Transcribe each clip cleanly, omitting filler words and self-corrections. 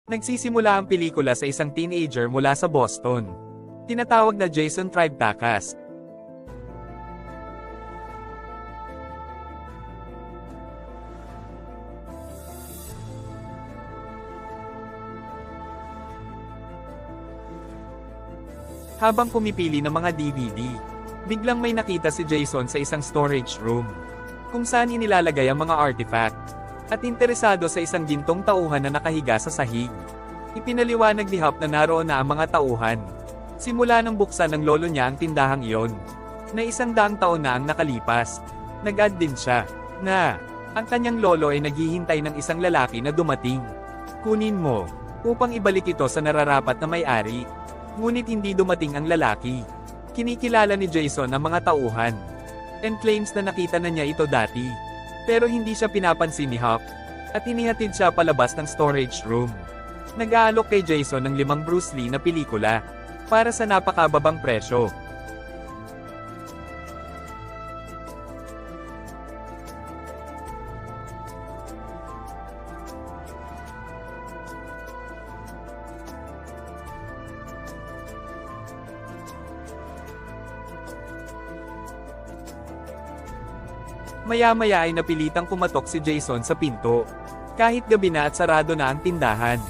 Nagsisimula ang pelikula sa isang teenager mula sa Boston. Tinatawag na Jason Tribtakas. Habang pumipili ng mga DVD, biglang may nakita si Jason sa isang storage room, kung saan inilalagay ang mga artifact, at interesado sa isang gintong tauhan na nakahiga sa sahig. Ipinaliwanag ni Hop na naroon na ang mga tauhan. Simula nang buksan ng lolo niya ang tindahang iyon, na 100 taon na ang nakalipas. Nag-add din siya, na ang kanyang lolo ay naghihintay ng isang lalaki na dumating. Kunin mo, upang ibalik ito sa nararapat na may-ari. Ngunit hindi dumating ang lalaki. Kinikilala ni Jason ang mga tauhan, and claims na nakita na niya ito dati. Pero hindi siya pinapansin ni Hop, at inihatid siya palabas ng storage room. Nag-aalok kay Jason ng 5 Bruce Lee na pelikula, para sa napakababang presyo. Maya-maya ay napilitang kumatok si Jason sa pinto. Kahit gabi na at sarado na ang tindahan,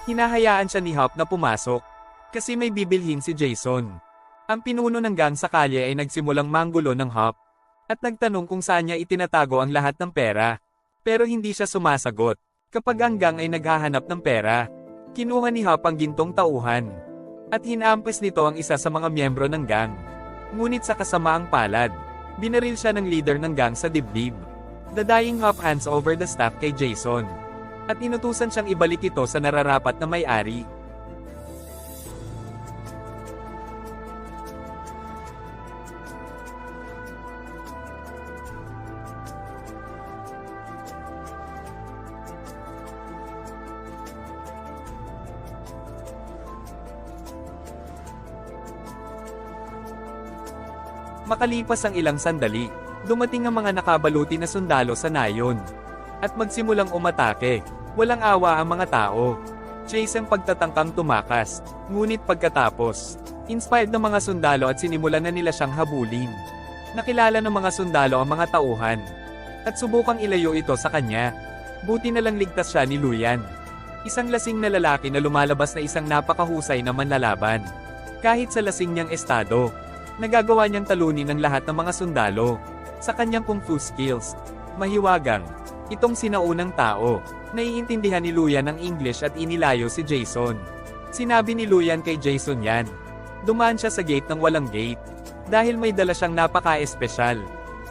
hinahayaan siya ni Hop na pumasok, kasi may bibilhin si Jason. Ang pinuno ng gang sa kalye ay nagsimulang manggulo ng Hop, at nagtanong kung saan niya itinatago ang lahat ng pera. Pero hindi siya sumasagot. Kapag ang gang ay naghahanap ng pera, kinuha ni Hop ang gintong tauhan, at hinampes nito ang isa sa mga miyembro ng gang. Ngunit sa kasamaang palad, binaril siya ng leader ng gang sa dibdib. The dying Hop hands over the staff kay Jason, at inutusan siyang ibalik ito sa nararapat na may-ari. Makalipas ang ilang sandali, dumating ang mga nakabaluti na sundalo sa nayon, at magsimulang umatake. Walang awa ang mga tao. Chase ang pagtatangkang tumakas, ngunit pagkatapos, inspired ng mga sundalo at sinimulan na nila siyang habulin. Nakilala ng mga sundalo ang mga tauhan, at subukang ilayo ito sa kanya. Buti na lang ligtas siya ni Luyan, isang lasing na lalaki na lumalabas na isang napakahusay na manlalaban. Kahit sa lasing niyang estado, nagagawa niyang talunin ang lahat ng mga sundalo. Sa kanyang kung fu skills, mahiwagang, itong sinaunang tao, naiintindihan ni Luyan ang English at inilayo si Jason. Sinabi ni Luyan kay Jason yan. Dumaan siya sa gate ng walang gate, dahil may dala siyang napaka-espesyal,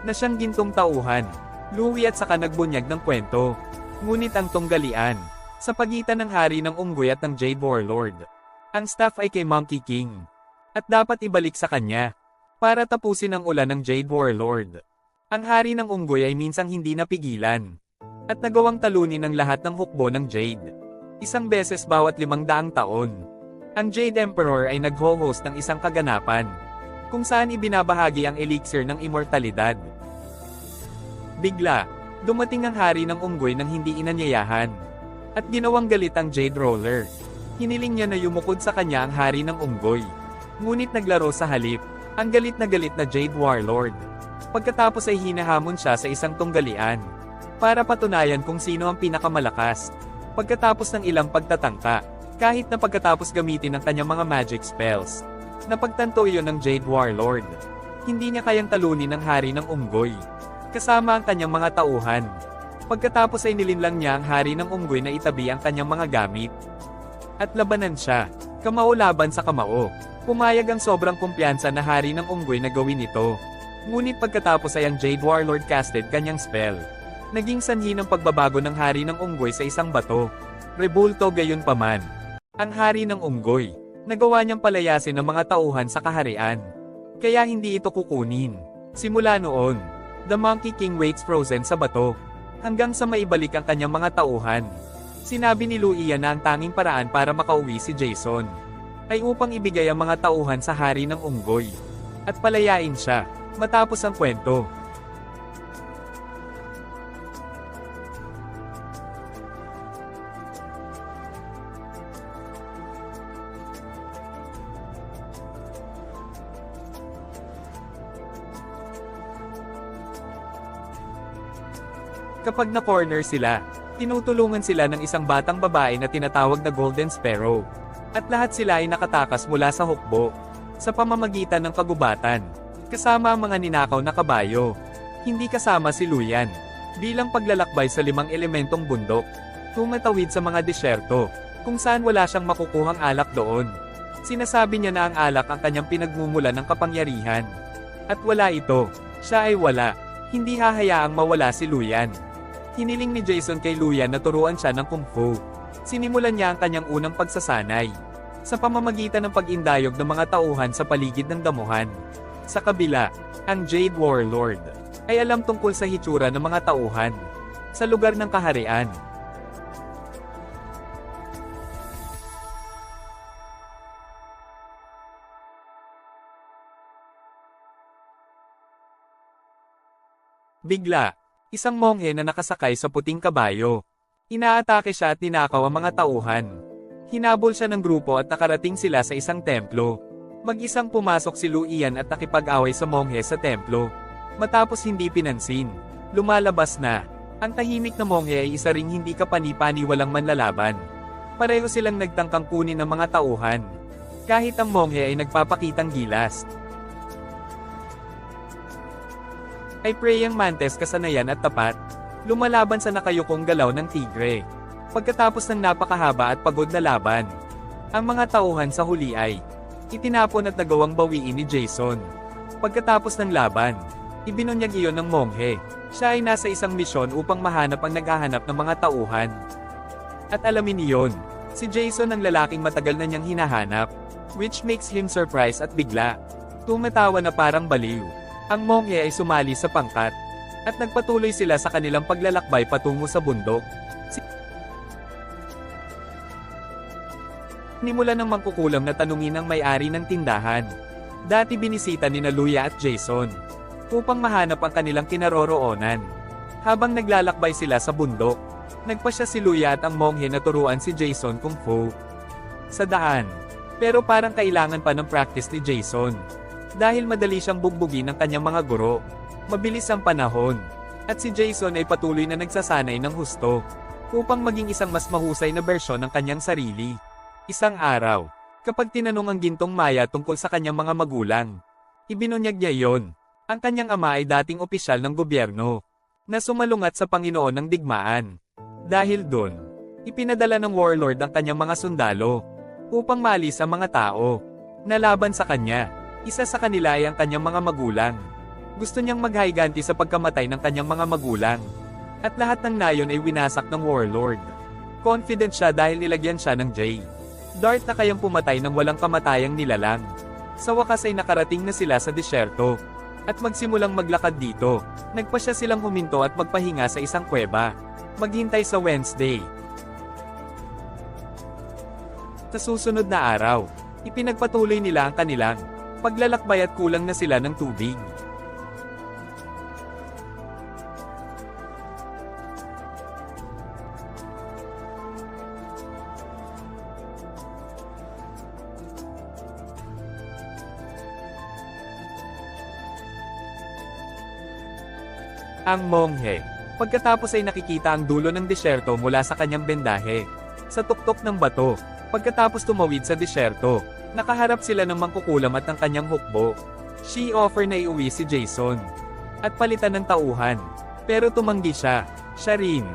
na siyang gintong tauhan. Louie at saka nagbunyag ng kwento. Ngunit ang tunggalian, sa pagitan ng hari ng unggoy at ng Jade Warlord. Ang staff ay kay Monkey King, at dapat ibalik sa kanya, para tapusin ang ulan ng Jade Warlord. Ang hari ng unggoy ay minsang hindi napigilan, at nagawang talunin ang lahat ng hukbo ng Jade. Isang beses bawat 500 taon. Ang Jade Emperor ay nag-ho-host ng isang kaganapan, kung saan ibinabahagi ang elixir ng immortalidad. Bigla, dumating ang hari ng unggoy nang hindi inanyayahan, at ginawang galit ang Jade Roller. Hiniling niya na yumukod sa kanya ang hari ng unggoy. Ngunit naglaro sa halip, ang galit na Jade Warlord. Pagkatapos ay hinahamon siya sa isang tunggalian, para patunayan kung sino ang pinakamalakas. Pagkatapos ng ilang pagtatangka, kahit na pagkatapos gamitin ang kanyang mga magic spells, napagtanto iyon ng Jade Warlord. Hindi niya kayang talunin ang hari ng unggoy, kasama ang kanyang mga tauhan. Pagkatapos ay nilinlang niya ang hari ng unggoy na itabi ang kanyang mga gamit, at labanan siya, kamao laban sa kamao. Pumayag ang sobrang kumpiyansa na hari ng unggoy na gawin ito. Ngunit pagkatapos ay ang Jade Warlord casted kanyang spell. Naging sanhi ng pagbabago ng hari ng unggoy sa isang bato. Rebulto gayunpaman. Ang hari ng unggoy, nagawa niyang palayasin ang mga tauhan sa kaharian. Kaya hindi ito kukunin. Simula noon, the Monkey King waits frozen sa bato, hanggang sa maibalik ang kanyang mga tauhan. Sinabi ni Luia na ang tanging paraan para makauwi si Jason ay upang ibigay ang mga tauhan sa hari ng unggoy, at palayain siya, matapos ang kwento. Kapag na-corner sila, tinutulungan sila ng isang batang babae na tinatawag na Golden Sparrow. At lahat sila ay nakatakas mula sa hukbo, sa pamamagitan ng kagubatan, kasama ang mga ninakaw na kabayo. Hindi kasama si Luyan. Bilang paglalakbay sa 5 elementong bundok, tumatawid sa mga disyerto, kung saan wala siyang makukuhang alak doon. Sinasabi niya na ang alak ang kanyang pinagmumulan ng kapangyarihan. At wala ito, siya ay wala. Hindi hahayaang mawala si Luyan. Hiniling ni Jason kay Luyan na turuan siya ng kung fu. Sinimulan niya ang kanyang unang pagsasanay, sa pamamagitan ng pag-indayog ng mga tauhan sa paligid ng damuhan. Sa kabila, ang Jade Warlord ay alam tungkol sa hitsura ng mga tauhan sa lugar ng kaharian. Bigla, isang monghe na nakasakay sa puting kabayo. Inaatake siya at ninakaw ang mga tauhan. Hinabol siya ng grupo at nakarating sila sa isang templo. Mag-isang pumasok si Luyan at nakipag-away sa monghe sa templo. Matapos hindi pinansin, lumalabas na. Ang tahimik na monghe ay isa ring hindi kapani-pani walang manlalaban. Pareho silang nagtangkang kunin ng mga tauhan. Kahit ang monghe ay nagpapakitang gilas. Ay preyang mantes kasanayan at tapat, lumalaban sa nakayukong galaw ng tigre. Pagkatapos ng napakahaba at pagod na laban, ang mga tauhan sa huli ay itinapon at nagawang bawiin ni Jason. Pagkatapos ng laban, ibinunyag iyon ng monghe. Siya ay nasa isang misyon upang mahanap ang naghahanap ng mga tauhan. At alamin niyon, si Jason ang lalaking matagal na niyang hinahanap, which makes him surprised at bigla. Tumatawa na parang baliw. Ang monghe ay sumali sa pangkat, at nagpatuloy sila sa kanilang paglalakbay patungo sa bundok. Nimula ng mangkukulam na tanungin ang may-ari ng tindahan. Dati binisita ni Luya at Jason upang mahanap ang kanilang kinaroroonan. Habang naglalakbay sila sa bundok, nagpasya si Luya at ang monghe na turuan si Jason kung fu sa daan. Pero parang kailangan pa ng practice ni Jason. Dahil madali siyang bugbugin ng kanyang mga guro, mabilis ang panahon, at si Jason ay patuloy na nagsasanay ng husto, upang maging isang mas mahusay na bersyon ng kanyang sarili. Isang araw, kapag tinanong ang Gintong Maya tungkol sa kanyang mga magulang, ibinunyag niya iyon. Ang kanyang ama ay dating opisyal ng gobyerno, na sumalungat sa Panginoon ng digmaan. Dahil doon, ipinadala ng warlord ang kanyang mga sundalo, upang maalis ang mga tao na laban sa kanya. Isa sa kanila ay ang kanyang mga magulang. Gusto niyang maghayganti sa pagkamatay ng kanyang mga magulang. At lahat ng nayon ay winasak ng warlord. Confident siya dahil nilagyan siya ng J. Dart na kayang pumatay ng walang kamatayang nilalang. Sa wakas ay nakarating na sila sa disyerto. At magsimulang maglakad dito, nagpasya silang huminto at magpahinga sa isang kuweba. Maghintay sa Wednesday. Sa susunod na araw, ipinagpatuloy nila ang kanilang paglalakbay at kulang na sila ng tubig. Ang monghe, pagkatapos ay nakikita ang dulo ng disyerto mula sa kanyang bendahe. Sa tuktok ng bato, pagkatapos tumawid sa disyerto, nakaharap sila ng mangkukulam at ng kanyang hukbo. She offer na iuwi si Jason at palitan ng tauhan. Pero tumanggi siya. Siya rin.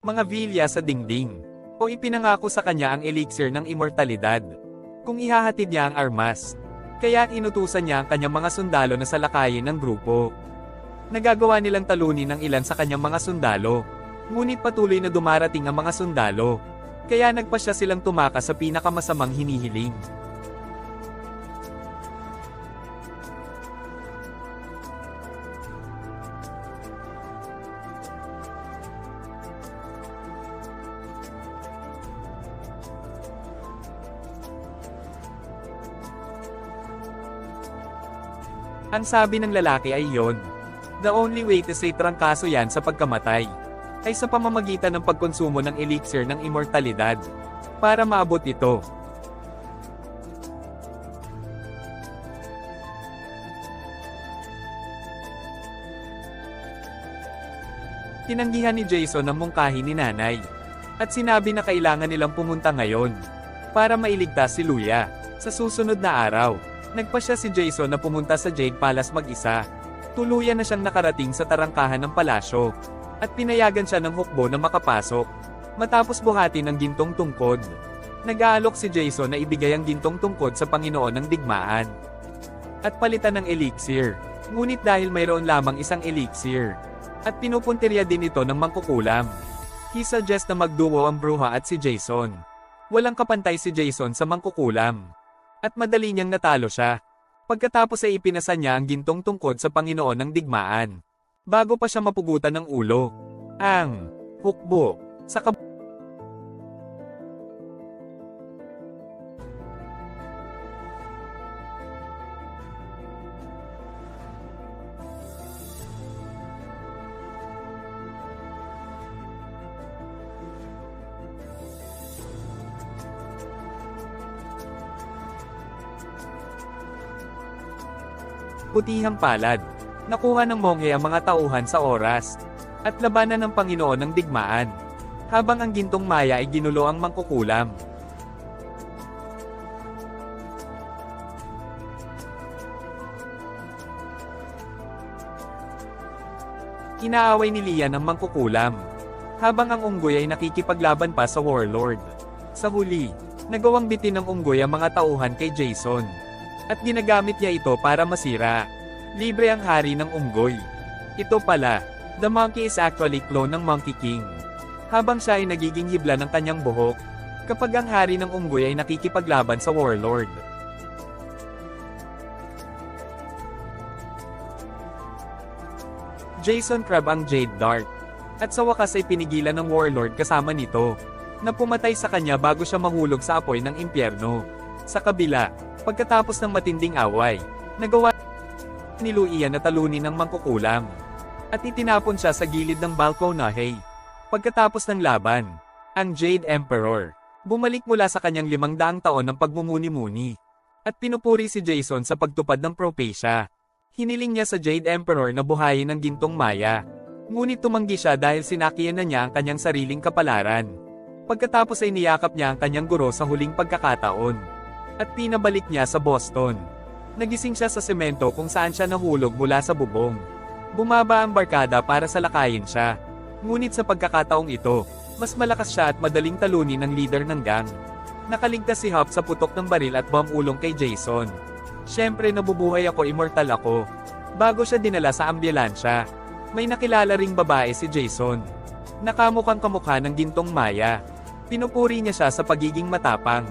Mga vilya sa dingding. O ipinangako sa kanya ang elixir ng immortalidad. Kung ihahatid niya ang armas. Kaya inutusan niya ang kanyang mga sundalo na salakayin ng grupo. Nagagawa nilang talunin ng ilan sa kanyang mga sundalo. Ngunit patuloy na dumarating ang mga sundalo. Kaya nagpasya silang tumakas sa pinakamasamang hinihiling. Ang sabi ng lalaki ay yon. The only way to save trangkaso yan sa pagkamatay ay sa pamamagitan ng pagkonsumo ng elixir ng immortalidad. Para maabot ito, Tinanggihan ni Jason ang mungkahi ni nanay. At sinabi na kailangan nilang pumunta ngayon para mailigtas si Luya. Sa susunod na araw, nagpasya si Jason na pumunta sa Jade Palace mag-isa. Tuluyan na siyang nakarating sa tarangkahan ng palasyo. At pinayagan siya ng hukbo na makapasok. Matapos buhatin ang gintong tungkod, nag-aalok si Jason na ibigay ang gintong tungkod sa Panginoon ng digmaan. At palitan ng elixir. Ngunit dahil mayroon lamang isang elixir, at pinupuntirya din ito ng mangkukulam, he suggests na magduo ang bruha at si Jason. Walang kapantay si Jason sa mangkukulam. At madali niyang natalo siya. Pagkatapos ay ipinasa niya ang gintong tungkod sa Panginoon ng digmaan. Bago pa siya mapugutan ng ulo. Ang hukbo sa putihang palad. Nakuha ng monghe ang mga tauhan sa oras at labanan ng Panginoon ng digmaan. Habang ang gintong maya ay ginulo ang mangkukulam. Inaaway ni Lian ang mangkukulam, habang ang unggoy ay nakikipaglaban pa sa warlord. Sa huli, nagawang bitin ng unggoy ang mga tauhan kay Jason. At ginagamit niya ito para masira. Libre ang hari ng unggoy. Ito pala, the monkey is actually clone ng Monkey King. Habang siya ay nagiging hibla ng kanyang buhok, kapag ang hari ng unggoy ay nakikipaglaban sa warlord. Jason Crab ang Jade Dart. At sa wakas ay pinigilan ng warlord kasama nito, na pumatay sa kanya bago siya mahulog sa apoy ng impyerno. Sa kabila, pagkatapos ng matinding away, nagawa ni Luya na talunin ng mangkukulam. At itinapon siya sa gilid ng balkonahe. Pagkatapos ng laban, ang Jade Emperor bumalik mula sa kanyang 500 taon ng pagmumuni-muni. At pinupuri si Jason sa pagtupad ng propesya. Hiniling niya sa Jade Emperor na buhayin ang gintong maya. Ngunit tumanggi siya dahil sinakiyan na niya ang kanyang sariling kapalaran. Pagkatapos ay niyakap niya ang kanyang guro sa huling pagkakataon. At pinabalik niya sa Boston. Nagising siya sa semento kung saan siya nahulog mula sa bubong. Bumaba ang barkada para salakayin siya. Ngunit sa pagkakataong ito, mas malakas siya at madaling talunin ng leader ng gang. Nakaligtas si Hop sa putok ng baril at bomb ulong kay Jason. Siyempre nabubuhay ako, immortal ako. Bago siya dinala sa ambulansya, may nakilala ring babae si Jason. Nakamukhang kamukha ng gintong maya. Pinupuri niya siya sa pagiging matapang.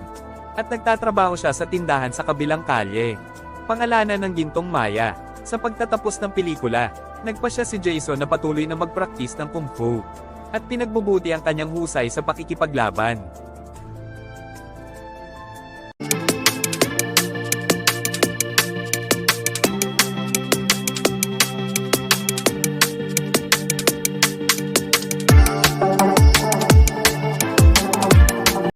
At nagtatrabaho siya sa tindahan sa kabilang kalye. Pangalanan ng gintong maya. Sa pagtatapos ng pelikula, nagpasya si Jason na patuloy na magpraktis ng kung fu. At pinagbubuti ang kanyang husay sa pakikipaglaban.